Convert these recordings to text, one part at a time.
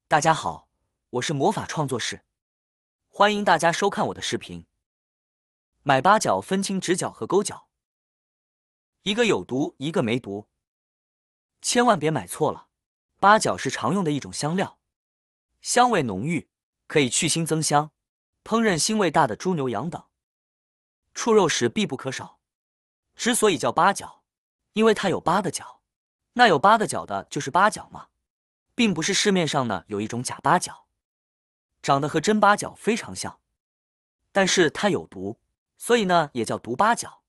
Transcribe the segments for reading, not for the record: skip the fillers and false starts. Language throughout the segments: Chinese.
大家好，我是魔法创作室，欢迎大家收看我的视频。买八角分清直角和勾角，一个有毒，一个没毒，千万别买错了。八角是常用的一种香料，香味浓郁，可以去腥增香，烹饪腥味大的猪牛羊等，处肉时必不可少。之所以叫八角，因为它有八个角，那有八个角的就是八角嘛，并不是市面上呢有一种假八角，长得和真八角非常像，但是它有毒，所以呢也叫毒八角。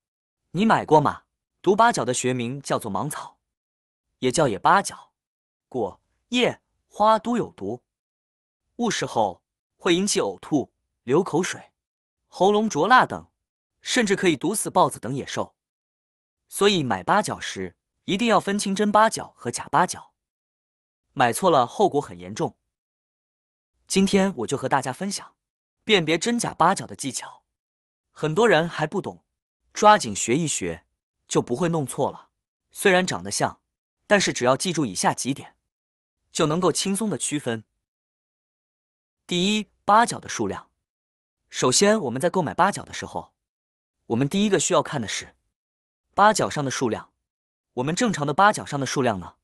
你买过吗？毒八角的学名叫做芒草，也叫野八角，果、叶、花都有毒，误食后会引起呕吐、流口水、喉咙灼辣等，甚至可以毒死豹子等野兽。所以买八角时一定要分清真八角和假八角，买错了后果很严重。今天我就和大家分享辨别真假八角的技巧，很多人还不懂，抓紧学一学，就不会弄错了。虽然长得像，但是只要记住以下几点，就能够轻松的区分。第一，八角的数量。首先，我们在购买八角的时候，我们第一个需要看的是八角上的数量。我们正常的八角上的数量呢，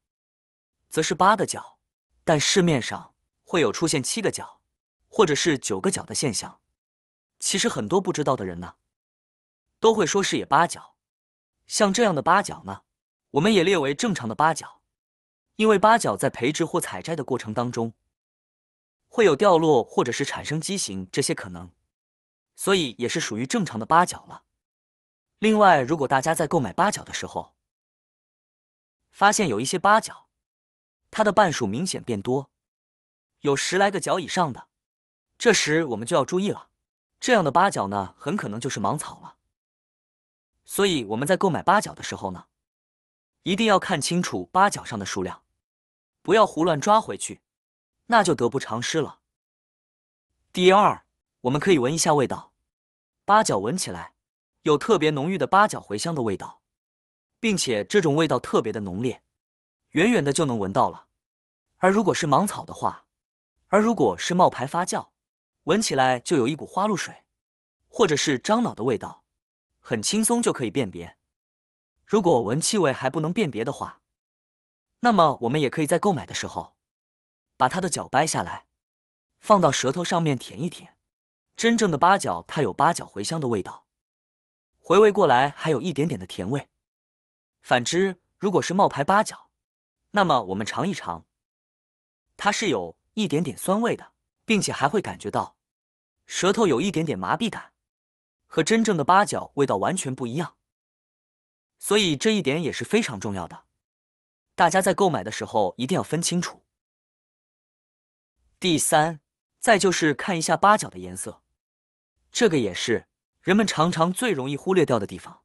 则是8个角，但市面上会有出现7个角，或者是9个角的现象。其实很多不知道的人呢，都会说是野八角。像这样的八角呢，我们也列为正常的八角，因为八角在培植或采摘的过程当中，会有掉落或者是产生畸形这些可能，所以也是属于正常的八角了。另外，如果大家在购买八角的时候，发现有一些八角，它的瓣数明显变多，有10来个角以上的，这时我们就要注意了，这样的八角呢，很可能就是芒草了。所以我们在购买八角的时候呢，一定要看清楚八角上的数量，不要胡乱抓回去，那就得不偿失了。第二，我们可以闻一下味道，八角闻起来有特别浓郁的八角茴香的味道，并且这种味道特别的浓烈，远远的就能闻到了。而如果是芒草的话，而如果是冒牌发酵，闻起来就有一股花露水或者是樟脑的味道，很轻松就可以辨别。如果闻气味还不能辨别的话，那么我们也可以在购买的时候，把它的角掰下来，放到舌头上面舔一舔。真正的八角它有八角茴香的味道，回味过来还有一点点的甜味。反之，如果是冒牌八角，那么我们尝一尝，它是有一点点酸味的，并且还会感觉到舌头有一点点麻痹感，和真正的八角味道完全不一样。所以这一点也是非常重要的，大家在购买的时候一定要分清楚。第三，再就是看一下八角的颜色，这个也是人们常常最容易忽略掉的地方。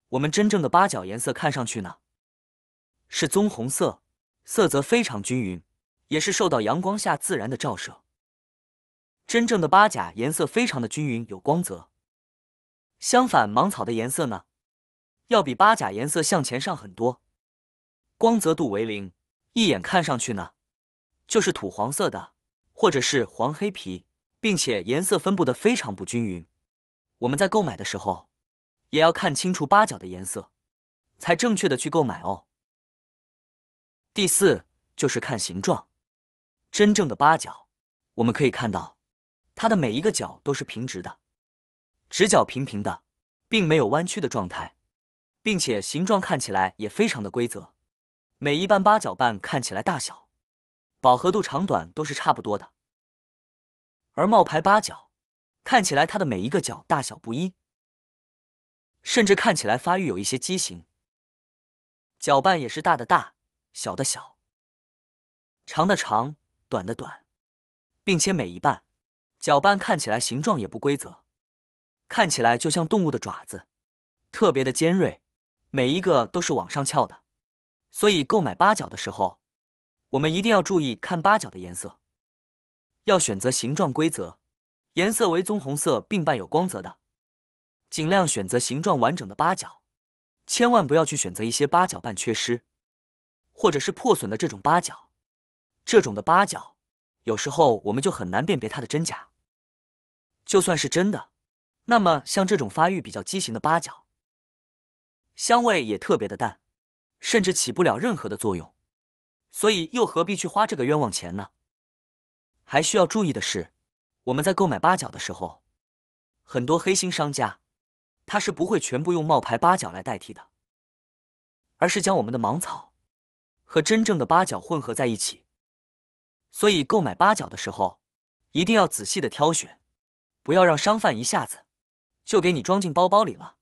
我们真正的八角颜色看上去呢，是棕红色，色泽非常均匀，也是受到阳光下自然的照射。真正的八角颜色非常的均匀，有光泽。相反，芒草的颜色呢，要比八角颜色向前上很多，光泽度为0，一眼看上去呢，就是土黄色的，或者是黄黑皮，并且颜色分布的非常不均匀。我们在购买的时候，也要看清楚八角的颜色，才正确的去购买哦。第四，就是看形状。真正的八角，我们可以看到，它的每一个角都是平直的，直角平平的，并没有弯曲的状态，并且形状看起来也非常的规则。每一瓣八角瓣看起来大小、饱和度长短都是差不多的。而冒牌八角，看起来它的每一个角大小不一，甚至看起来发育有一些畸形，角瓣也是大的大，小的小，长的长，短的短，并且每一瓣角瓣看起来形状也不规则，看起来就像动物的爪子，特别的尖锐，每一个都是往上翘的。所以购买八角的时候，我们一定要注意看八角的颜色，要选择形状规则、颜色为棕红色并伴有光泽的，尽量选择形状完整的八角，千万不要去选择一些八角瓣缺失或者是破损的这种八角。这种的八角有时候我们就很难辨别它的真假。就算是真的，那么像这种发育比较畸形的八角，香味也特别的淡，甚至起不了任何的作用。所以又何必去花这个冤枉钱呢？还需要注意的是，我们在购买八角的时候，很多黑心商家他是不会全部用冒牌八角来代替的，而是将我们的芒草和真正的八角混合在一起。所以购买八角的时候，一定要仔细的挑选，不要让商贩一下子就给你装进包包里了，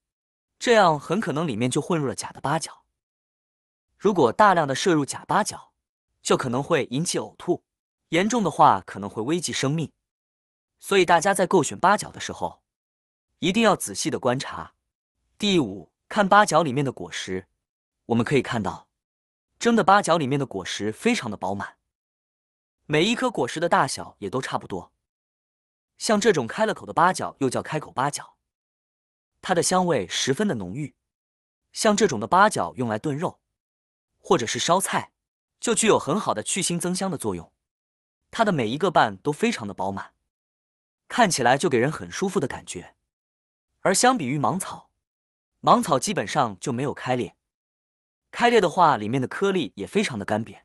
这样很可能里面就混入了假的八角。如果大量的摄入假八角，就可能会引起呕吐，严重的话可能会危及生命。所以大家在购选八角的时候，一定要仔细的观察。第五，看八角里面的果实。我们可以看到，蒸的八角里面的果实非常的饱满，每一颗果实的大小也都差不多。像这种开了口的八角又叫开口八角，它的香味十分的浓郁。像这种的八角用来炖肉或者是烧菜，就具有很好的去腥增香的作用。它的每一个瓣都非常的饱满，看起来就给人很舒服的感觉。而相比于芒草，芒草基本上就没有开裂，开裂的话里面的颗粒也非常的干瘪，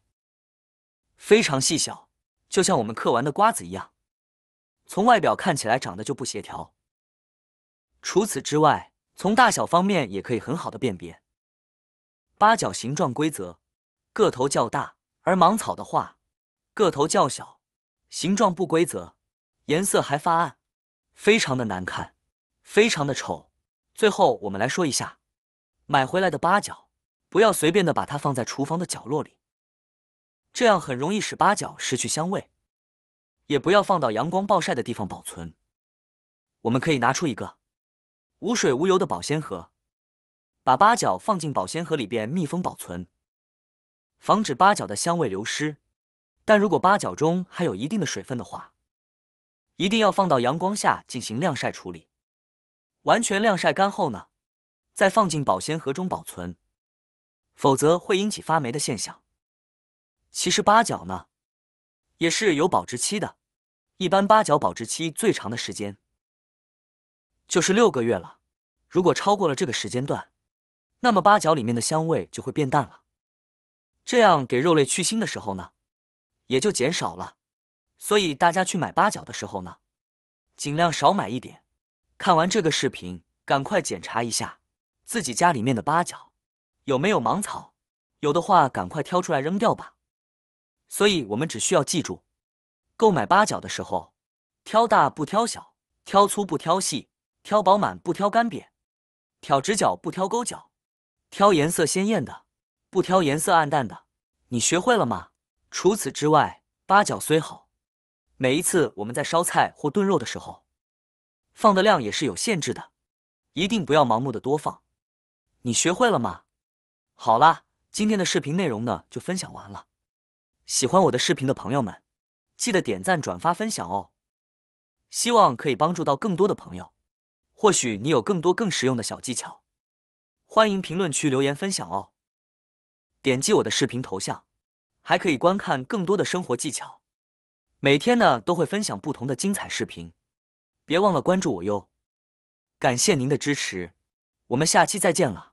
非常细小，就像我们嗑完的瓜子一样，从外表看起来长得就不协调。除此之外，从大小方面也可以很好的辨别。八角形状规则，个头较大，而芒草的话，个头较小，形状不规则，颜色还发暗，非常的难看，非常的丑。最后我们来说一下，买回来的八角，不要随便的把它放在厨房的角落里，这样很容易使八角失去香味。也不要放到阳光暴晒的地方保存。我们可以拿出一个无水无油的保鲜盒，把八角放进保鲜盒里边密封保存，防止八角的香味流失。但如果八角中还有一定的水分的话，一定要放到阳光下进行晾晒处理。完全晾晒干后呢，再放进保鲜盒中保存，否则会引起发霉的现象。其实八角呢，也是有保质期的，一般八角保质期最长的时间就是6个月了。如果超过了这个时间段，那么八角里面的香味就会变淡了，这样给肉类去腥的时候呢，也就减少了。所以大家去买八角的时候呢，尽量少买一点。看完这个视频，赶快检查一下自己家里面的八角有没有芒草，有的话赶快挑出来扔掉吧。所以我们只需要记住，购买八角的时候，挑大不挑小，挑粗不挑细，挑饱满不挑干瘪，挑直角不挑勾角，挑颜色鲜艳的，不挑颜色暗淡的。你学会了吗？除此之外，八角虽好，每一次我们在烧菜或炖肉的时候，放的量也是有限制的，一定不要盲目的多放。你学会了吗？好啦，今天的视频内容呢就分享完了。喜欢我的视频的朋友们，记得点赞、转发、分享哦。希望可以帮助到更多的朋友。或许你有更多更实用的小技巧，欢迎评论区留言分享哦。点击我的视频头像，还可以观看更多的生活技巧。每天呢都会分享不同的精彩视频，别忘了关注我哟。感谢您的支持，我们下期再见了。